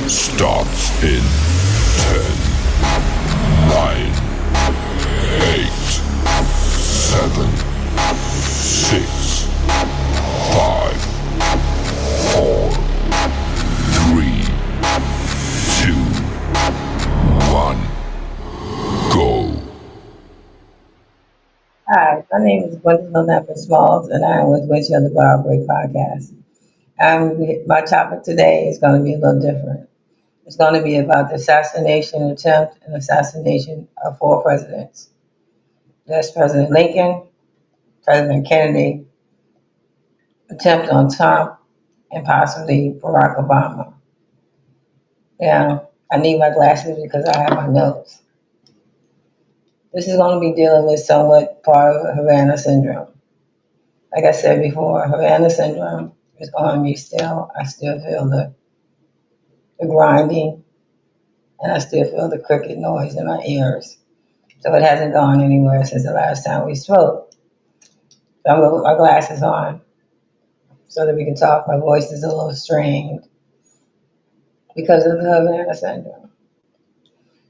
starts in 10, 9, 8, 7, 6, 5, 4, 3, 2, 1, go. Hi, my name is Gwendolyn Lambert Smalls, and I am with Witch of the Bough podcast. My topic today is going to be a little different. It's going to be about the assassination attempt and assassination of four presidents. That's President Lincoln, President Kennedy, attempt on Trump, and possibly Barack Obama. Now, I need my glasses because I have my nose. This is going to be dealing with somewhat part of Havana syndrome. Like I said before, Havana syndrome is on me still. I still feel the grinding, and I still feel the cricket noise in my ears. So it hasn't gone anywhere since the last time we spoke. So I'm going to put my glasses on so that we can talk. My voice is a little strained because of the Havana syndrome.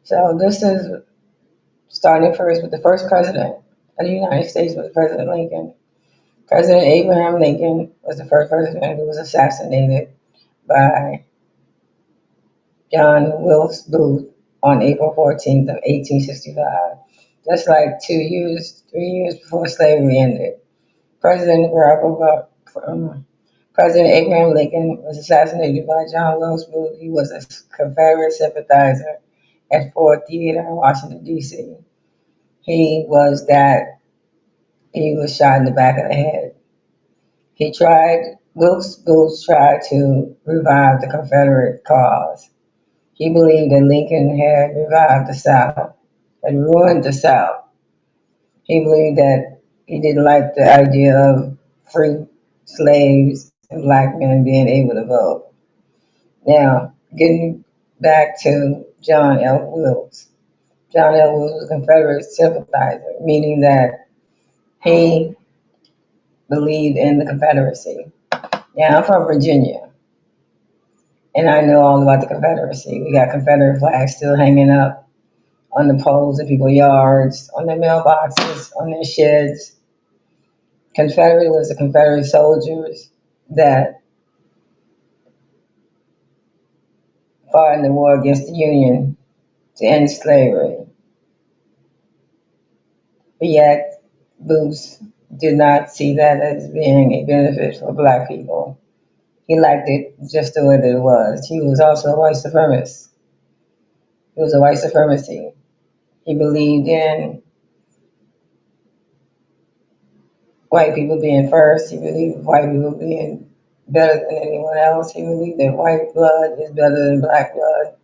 So this is starting first with the first president of the United States was President Lincoln. President Abraham Lincoln was the first president who was assassinated by John Wilkes Booth on April 14th of 1865, just like 3 years before slavery ended. President Barack Obama, President Abraham Lincoln was assassinated by John Wilkes Booth. He was a Confederate sympathizer at Ford Theater in Washington, D.C. He was shot in the back of the head. Wilkes Booth tried to revive the Confederate cause. He believed that Lincoln had revived the South, had ruined the South. He believed that he didn't like the idea of free slaves and black men being able to vote. Now, getting back to John L. Wilkes. John L. Wilkes was a Confederate sympathizer, meaning that he believed in the Confederacy. Now, I'm from Virginia, and I know all about the Confederacy. We got Confederate flags still hanging up on the poles in people's yards, on their mailboxes, on their sheds. Confederate was the Confederate soldiers that fought in the war against the Union to end slavery. But yet, Booth did not see that as being a benefit for black people. He liked it just the way that it was. He was also a white supremacist. He was a white supremacy. He believed in white people being first. He believed white people being better than anyone else. He believed that white blood is better than black blood.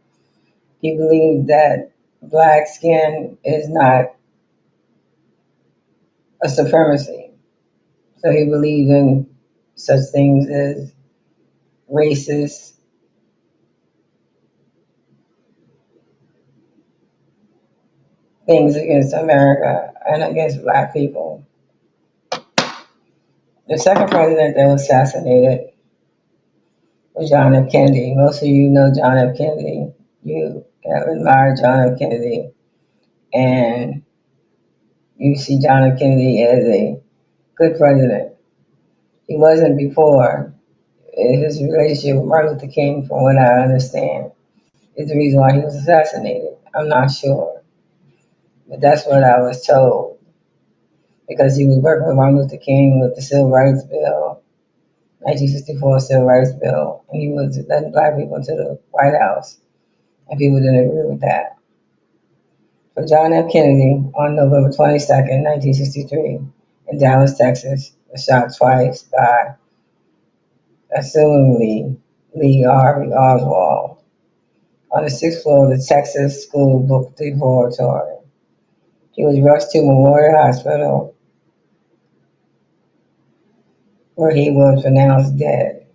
He believed that black skin is not a supremacy. So he believed in such things as racist things against America and against black people. The second president that was assassinated was John F. Kennedy. Most of you know John F. Kennedy. You have admired John F. Kennedy, and you see John F. Kennedy as a good president. He wasn't before. His relationship with Martin Luther King, from what I understand, is the reason why he was assassinated. I'm not sure, but that's what I was told. Because he was working with Martin Luther King with the Civil Rights Bill, 1964 Civil Rights Bill, and he was letting black people into the White House, and people didn't agree with that. So John F. Kennedy, on November 22nd, 1963, in Dallas, Texas, was shot twice by, assumingly, Lee Harvey Oswald on the sixth floor of the Texas School Book Depository. He was rushed to Memorial Hospital, where he was pronounced dead.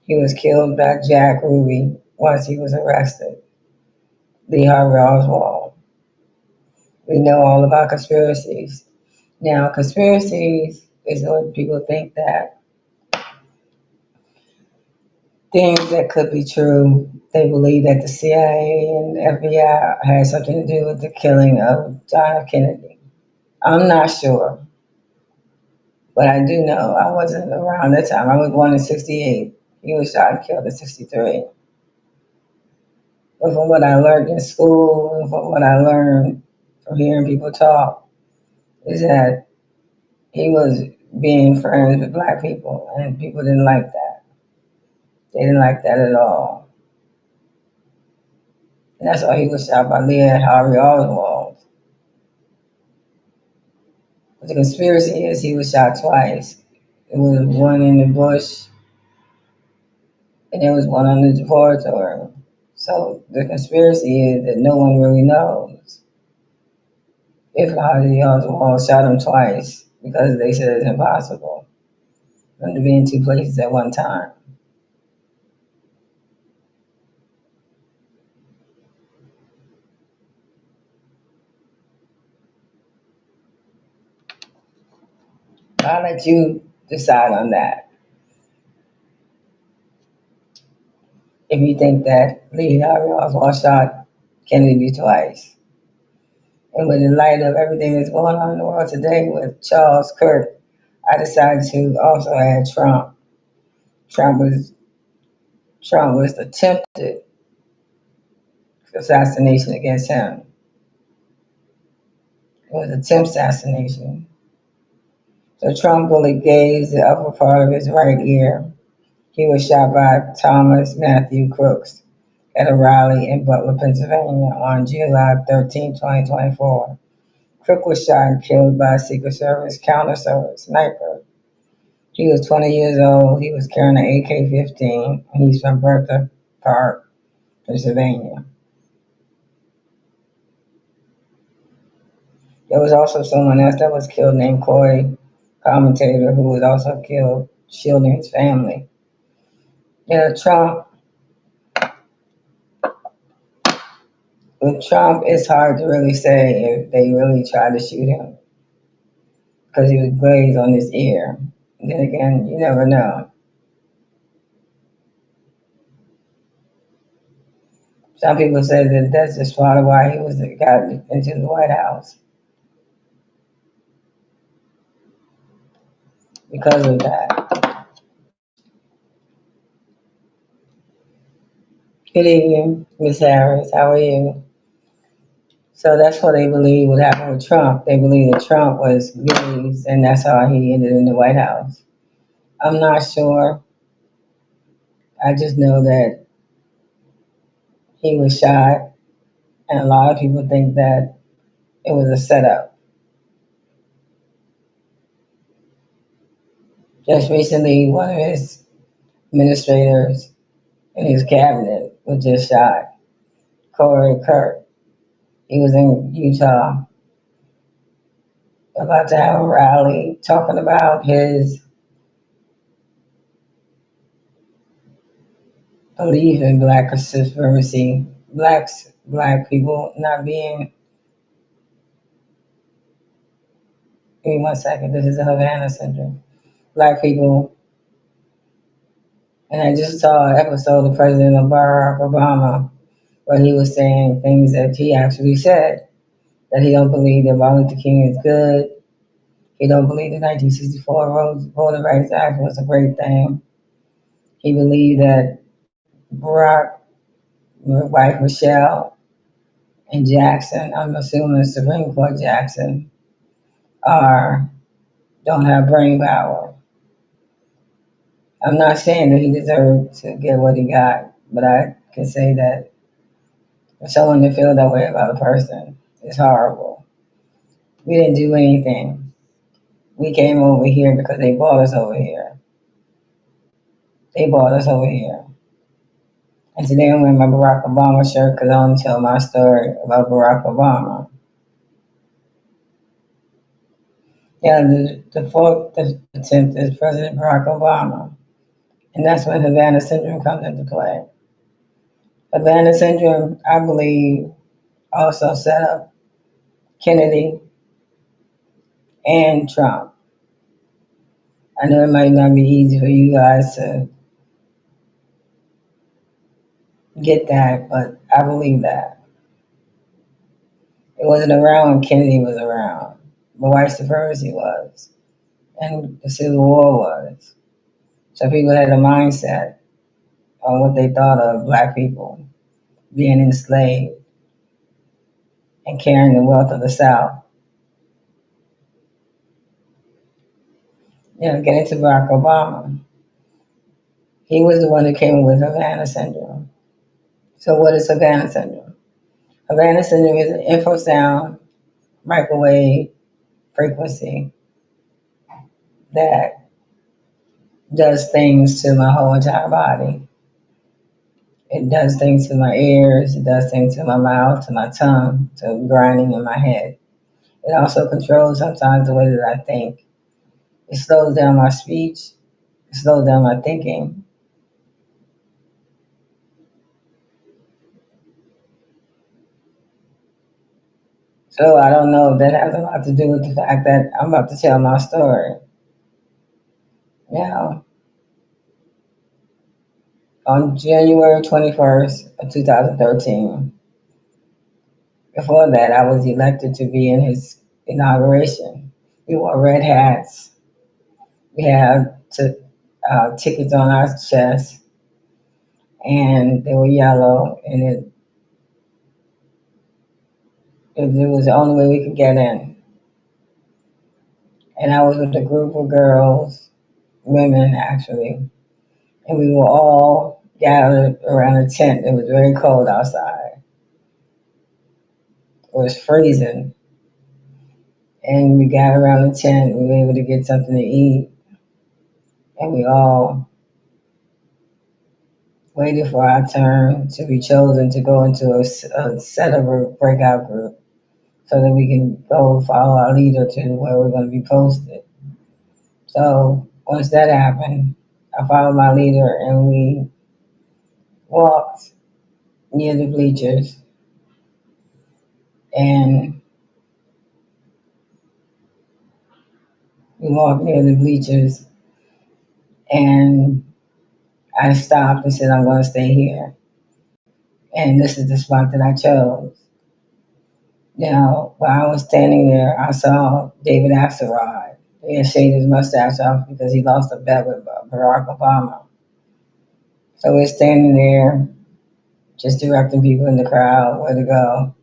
He was killed by Jack Ruby once he was arrested. Lee Harvey Oswald. We know all about conspiracies. Now, conspiracies is when people think that things that could be true. They believe that the CIA and the FBI had something to do with the killing of John F. Kennedy. I'm not sure, but I do know I wasn't around that time. I was born in '68. He was shot and killed in '63. But from what I learned in school and from what I learned from hearing people talk, is that he was being friends with black people, and people didn't like that. They didn't like that at all. And that's why he was shot by Leah Harvey Oswald. But the conspiracy is he was shot twice. It was one in the bush, and there was one on the laboratory. So the conspiracy is that no one really knows if Harvey Oswald shot him twice because they said it's impossible for them to be in two places at one time. I'll let you decide on that. If you think that Lee Harvey Oswald shot Kennedy twice. And with the light of everything that's going on in the world today with Charles Kirk, I decided to also add Trump. Trump was Trump was attempted assassination against him. It was attempt assassination. So Trump bullet grazed the upper part of his right ear. He was shot by Thomas Matthew Crooks at a rally in Butler, Pennsylvania on July 13, 2024. Crook was shot and killed by a Secret Service counter sniper. He was 20 years old. He was carrying an AK-15, and he's from Bertha Park, Pennsylvania. There was also someone else that was killed named Corey, commentator, who was also killed, shielding his family. Trump, with Trump, it's hard to really say if they really tried to shoot him because he was glazed on his ear. And then again, you never know. Some people say that that's just part of why he got into the White House because of that. Good evening, Miss Harris. How are you? So that's what they believe would happen with Trump. They believe that Trump was glazed, and that's how he ended in the White House. I'm not sure. I just know that he was shot, and a lot of people think that it was a setup. Just recently, one of his administrators in his cabinet was just shot, Corey Kirk. He was in Utah about to have a rally talking about his belief in black supremacy, black people not being. Give me 1 second. This is the Havana syndrome. Black people, and I just saw an episode of President Barack Obama where he was saying things that he actually said, that he don't believe that Martin Luther King is good. He don't believe the 1964 Voting Rights Act was a great thing. He believed that Barack, wife Michelle, and Jackson, I'm assuming Supreme Court Jackson, are don't have brain power. I'm not saying that he deserved to get what he got, but I can say that for someone to feel that way about a person is horrible. We didn't do anything. We came over here because they brought us over here. They brought us over here. And today I'm wearing my Barack Obama shirt because I want to tell my story about Barack Obama. Yeah, the fourth attempt is President Barack Obama. And that's when Havana syndrome comes into play. Havana syndrome, I believe, also set up Kennedy and Trump. I know it might not be easy for you guys to get that, but I believe that. It wasn't around when Kennedy was around, but white supremacy was, and the Civil War was. So people had a mindset on what they thought of black people being enslaved and carrying the wealth of the South. Getting to Barack Obama, he was the one who came up with Havana syndrome. So what is Havana syndrome? Havana syndrome is an infrasound microwave frequency that does things to my whole entire body. It does things to my ears, it does things to my mouth, to my tongue, to grinding in my head. It also controls sometimes the way that I think. It slows down my speech, it slows down my thinking. So I don't know if that has a lot to do with the fact that I'm about to tell my story. Now, on January 21st of 2013, before that, I was elected to be in his inauguration. We wore red hats. We had tickets on our chest, and they were yellow, and it was the only way we could get in. And I was with a group of girls, women actually, and we were all gathered around a tent. It was very cold outside. It was freezing, and we gathered around the tent. We were able to get something to eat, and we all waited for our turn to be chosen to go into a set of a breakout group so that we can go follow our leader to where we're going to be posted. So once that happened, I followed my leader and we walked near the bleachers, and we walked near the bleachers and I stopped and said, I'm going to stay here. And this is the spot that I chose. Now, while I was standing there, I saw David Axelrod. He had shaved his mustache off because he lost a bet with Barack Obama. So we're standing there, just directing people in the crowd where to go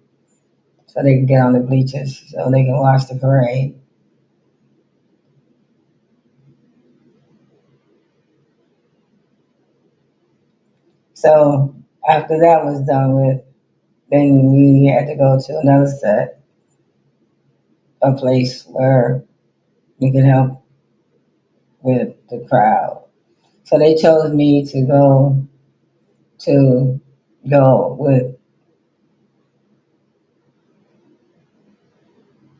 so they can get on the bleachers so they can watch the parade. So after that was done with, then we had to go to another set, a place where we could help with the crowd. So they chose me to go with,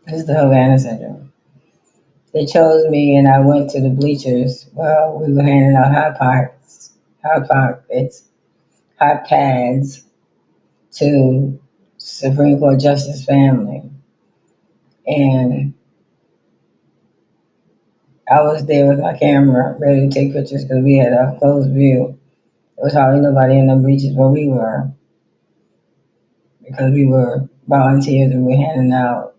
this is the Havana syndrome. They chose me and I went to the bleachers. Well, we were handing out hot pockets, hot pads to Supreme Court Justice family. And I was there with my camera ready to take pictures because we had a close view. There was hardly nobody in the bleachers where we were because we were volunteers and we were handing out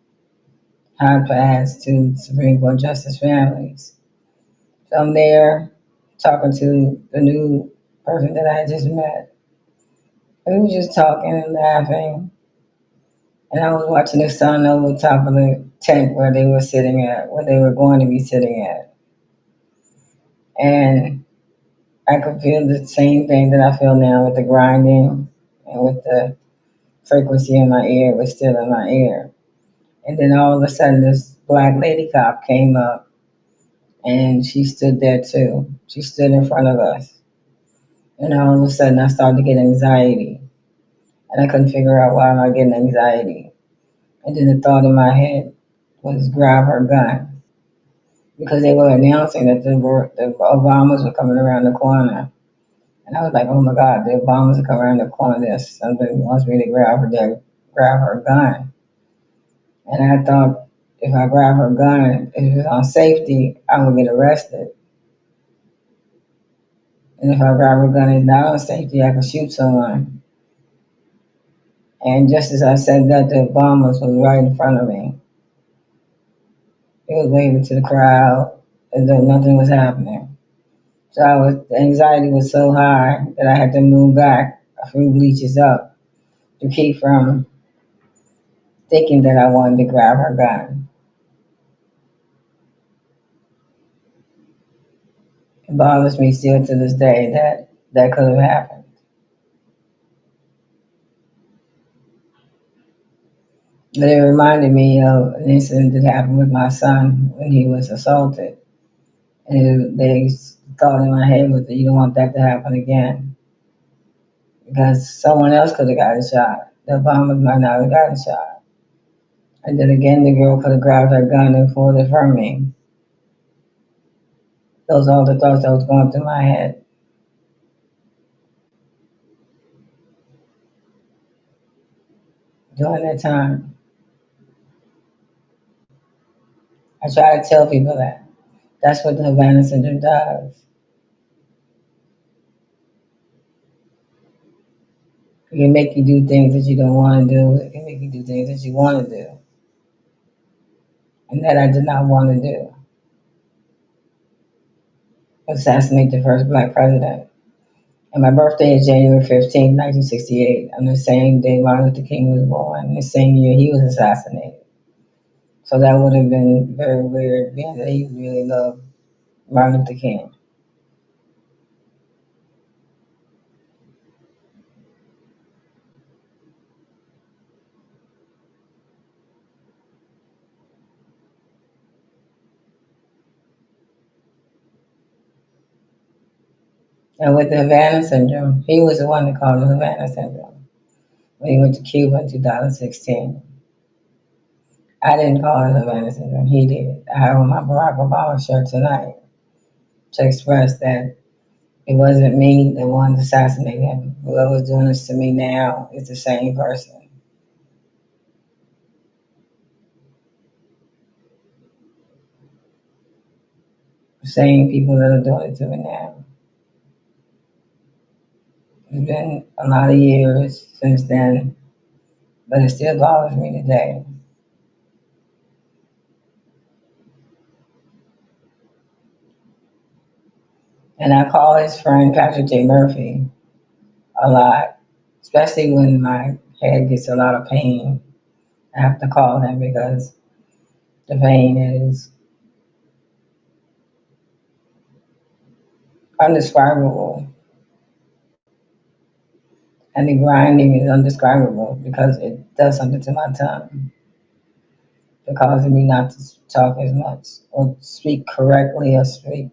hot pads to Supreme Court Justice families. So I'm there talking to the new person that I had just met. And we were just talking and laughing. And I was watching the sun over the top of the tent where they were sitting at, where they were going to be sitting at. And I could feel the same thing that I feel now with the grinding and with the frequency in my ear was still in my ear. And then all of a sudden this black lady cop came up and she stood there too. She stood in front of us. And all of a sudden I started to get anxiety. And I couldn't figure out why am I getting anxiety. And then the thought in my head was grab her gun. Because they were announcing that the Obamas were coming around the corner. And I was like, oh my God, the Obamas are coming around the corner. There's somebody wants me to grab her gun. And I thought if I grab her gun, if it was on safety, I would get arrested. And if I grab a gun, it's not on safety, I can shoot someone. And just as I said that, the bomb was right in front of me. It was waving to the crowd as though nothing was happening. So the anxiety was so high that I had to move back a few bleachers up to keep from thinking that I wanted to grab her gun. It bothers me still to this day that that could have happened. But it reminded me of an incident that happened with my son when he was assaulted. And they thought in my head was that you don't want that to happen again because someone else could have gotten shot. The bomber might not have gotten shot. And then again, the girl could have grabbed her gun and pulled it from me. Those are all the thoughts that was going through my head. During that time, I try to tell people that. That's what the Havana Syndrome does. It can make you do things that you don't want to do. It can make you do things that you want to do. And that I did not want to do. Assassinate the first black president. And my birthday is January 15th, 1968. On the same day Martin Luther King was born. The same year he was assassinated. So that would have been very weird, being that he really loved Martin Luther King. And with the Havana Syndrome, he was the one that called it Havana Syndrome when he went to Cuba in 2016. I didn't call it Havana Syndrome, he did. I have on my Barack Obama shirt tonight to express that it wasn't me that wanted to assassinate him. Whoever's doing this to me now is the same person, the same people that are doing it to me now. It's been a lot of years since then, but it still bothers me today. And I call his friend Patrick J. Murphy a lot, especially when my head gets a lot of pain. I have to call him because the pain is undescribable and the grinding is undescribable because it does something to my tongue. It causes me not to talk as much or speak correctly or speak.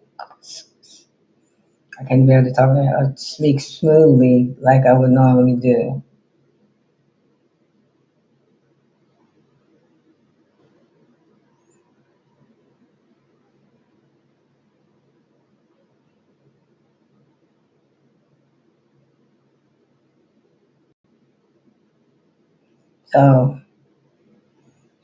I can't be able to talk or speak smoothly like I would normally do. So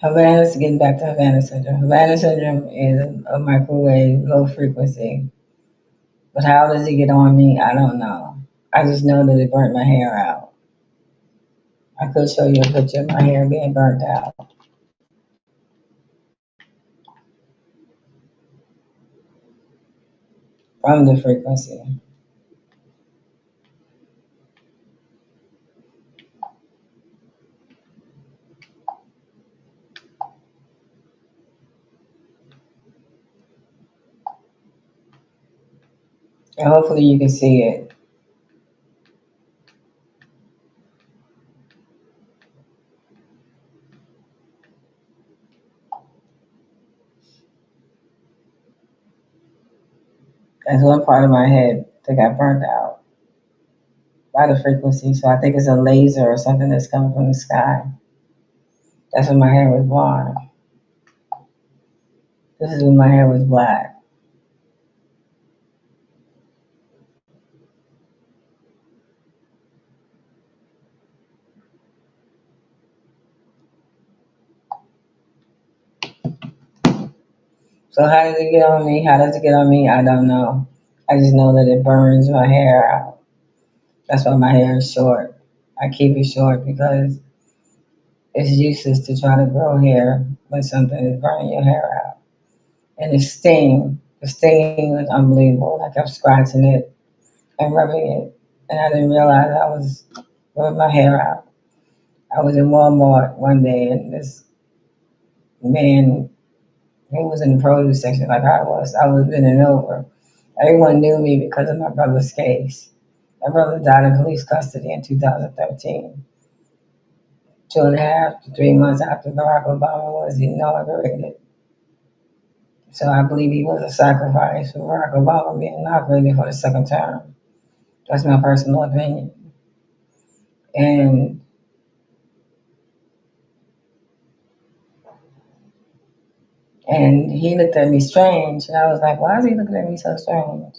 getting back to Havana syndrome. Havana syndrome is a microwave, low frequency. But how does it get on me? I don't know. I just know that it burnt my hair out. I could show you a picture of my hair being burnt out from the frequency. And hopefully you can see it. That's one part of my head that got burnt out by the frequency. So I think it's a laser or something that's coming from the sky. That's when my hair was blonde. This is when my hair was black. So how does it get on me? How does it get on me? I don't know. I just know that it burns my hair out. That's why my hair is short. I keep it short because it's useless to try to grow hair when something is burning your hair out. And it sting. The stinging was unbelievable. I kept scratching it and rubbing it. And I didn't realize I was rubbing my hair out. I was in Walmart one day and this man, he was in the produce section like I was bending over. Everyone knew me because of my brother's case. My brother died in police custody in 2013, 2.5 to 3 months after Barack Obama was inaugurated. So I believe he was a sacrifice for Barack Obama being inaugurated for the second term. That's my personal opinion. And and he looked at me strange, and I was like, why is he looking at me so strange?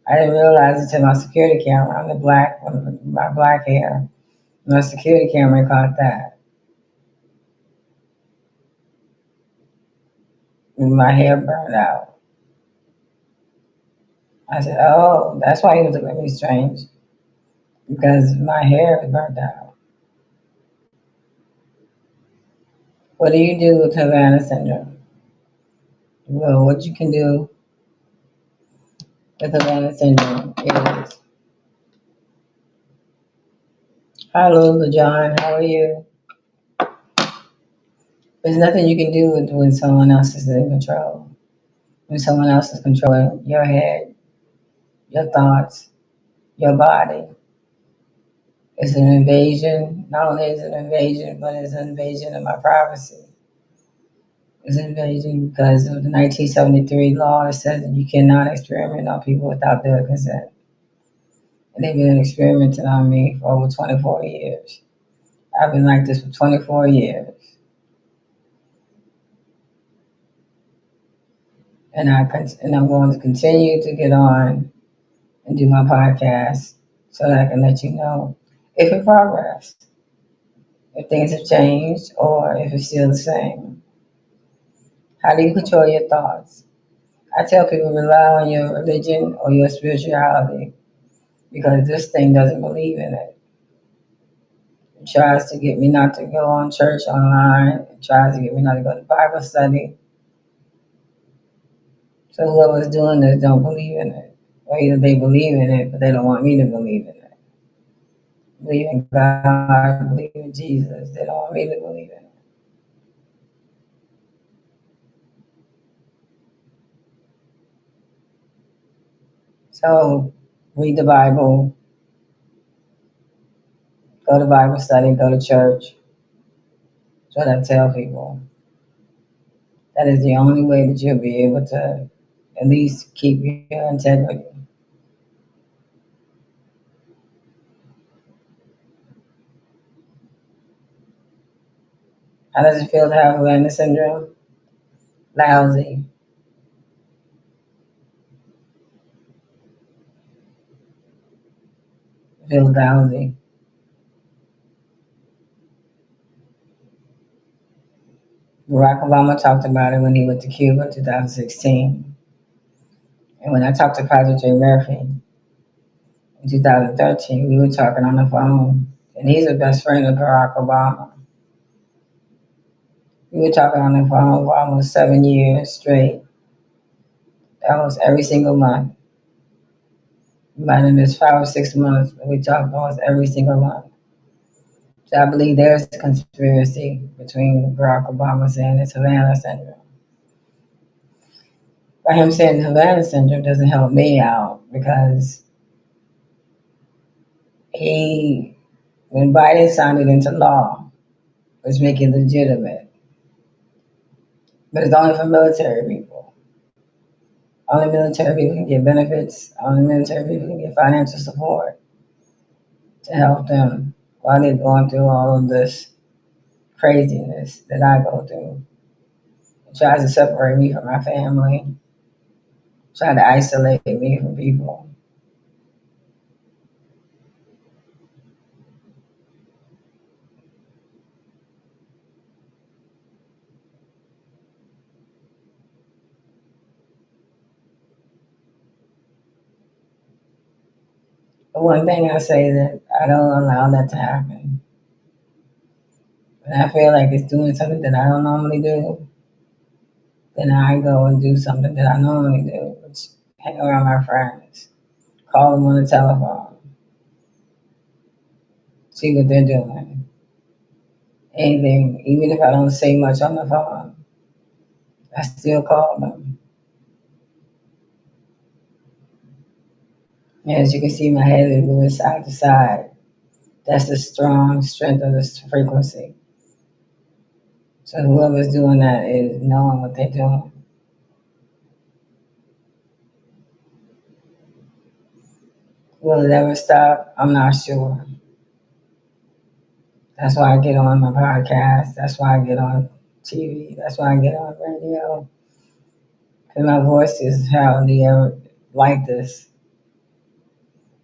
I didn't realize until my security camera on my black hair. My security camera caught that. And my hair burned out. I said, oh, that's why he was looking at me strange, because my hair is burnt out. What do you do with Havana syndrome? Well, what you can do with Havana syndrome is, hello, John, how are you? There's nothing you can do with when someone else is in control. When someone else is controlling your head, your thoughts, your body, it's an invasion. Not only is it an invasion, but it's an invasion of my privacy. It's an invasion because of the 1973 law that says that you cannot experiment on people without their consent. And they've been experimenting on me for over 24 years. I've been like this for 24 years. And I'm going to continue to get on and do my podcast so that I can let you know if it progressed, if things have changed, or if it's still the same. How do you control your thoughts? I tell people rely on your religion or your spirituality because this thing doesn't believe in it. It tries to get me not to go on church online. It tries to get me not to go to Bible study. So whoever's doing this don't believe in it. Or either they believe in it, but they don't want me to believe in it. Believe in God, believe in Jesus. They don't want me to believe in it. So read the Bible, go to Bible study, go to church. That's what I tell people. That is the only way that you'll be able to at least keep your integrity. How does it feel to have Atlanta syndrome? Lousy. It feels lousy. Barack Obama talked about it when he went to Cuba in 2016. And when I talked to Pastor Jay Murphy in 2013, we were talking on the phone. And he's the best friend of Barack Obama. We were talking on the phone for almost 7 years straight, almost every single month. We might have missed 5 or 6 months, but we talked almost every single month. So I believe there's a conspiracy between Barack Obama saying it's Havana syndrome. By him saying Havana syndrome doesn't help me out because he, when Biden signed it into law, was making it legitimate. But it's only for military people. Only military people can get benefits. Only military people can get financial support to help them while they're going through all of this craziness that I go through. It tries to separate me from my family, try to isolate me from people. But one thing I say that I don't allow that to happen. When I feel like it's doing something that I don't normally do, then I go and do something that I normally do, which hang around my friends, call them on the telephone, see what they're doing. Anything, even if I don't say much on the phone, I still call them. And as you can see, my head is moving side to side. That's the strong strength of this frequency. So whoever's doing that is knowing what they're doing. Will it ever stop? I'm not sure. That's why I get on my podcast. That's why I get on TV. That's why I get on radio. Because my voice is hardly ever like this.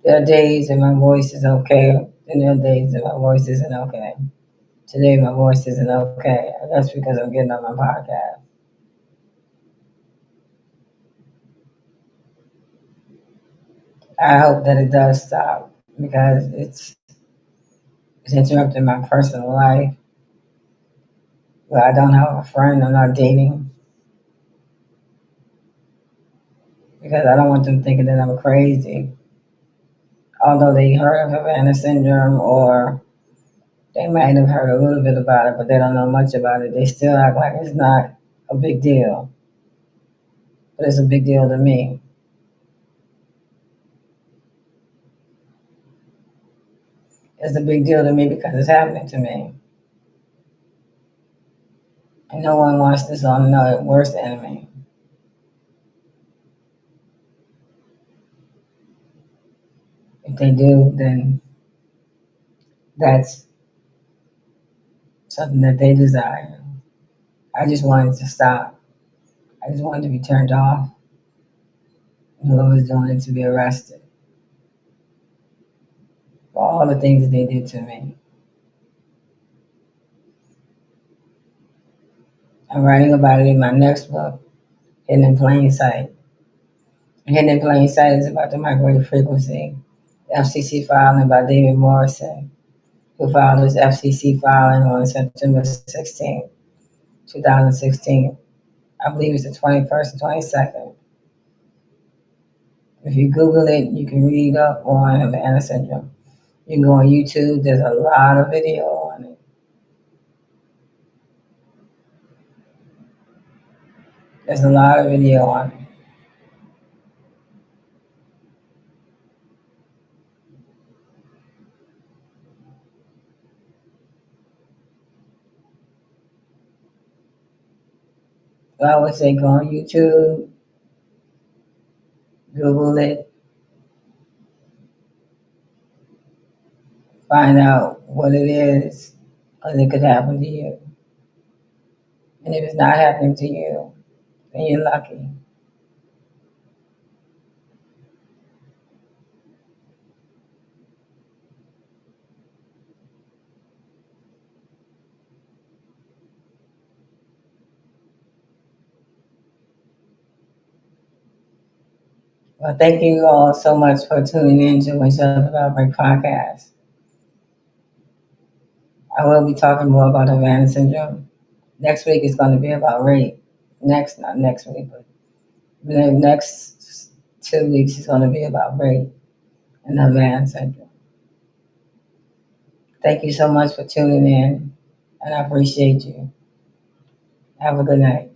There are days that my voice is okay, and there are days that my voice isn't okay. Today my voice isn't okay. That's because I'm getting on my podcast. I hope that it does stop because it's interrupting my personal life. Well, I don't have a friend. I'm not dating because I don't want them thinking that I'm crazy. Although they heard of Havana syndrome or they might have heard a little bit about it, but they don't know much about it. They still act like it's not a big deal, but it's a big deal to me. It's a big deal to me because it's happening to me. And no one wants this on another worst enemy. If they do, then that's something that they desire. I just wanted to stop. I just wanted to be turned off. Whoever's doing it to be arrested for all the things that they did to me. I'm writing about it in my next book, Hidden in Plain Sight. Hidden in Plain Sight is about the microwave frequency, the FCC filing by David Morrison, who filed his FCC filing on September 16, 2016. I believe it's the 21st or 22nd. If you Google it, you can read up on Havana syndrome. You can go on YouTube, there's a lot of video on it. There's a lot of video on it. So I would say go on YouTube, Google it, find out what it is, because it could happen to you. And if it's not happening to you, then you're lucky. Well, thank you all so much for tuning in to What's Up About Break podcast. I will be talking more about Havana syndrome. Next week is going to be about rape. Not next week, but the next 2 weeks is going to be about rape and Havana syndrome. Thank you so much for tuning in, and I appreciate you. Have a good night.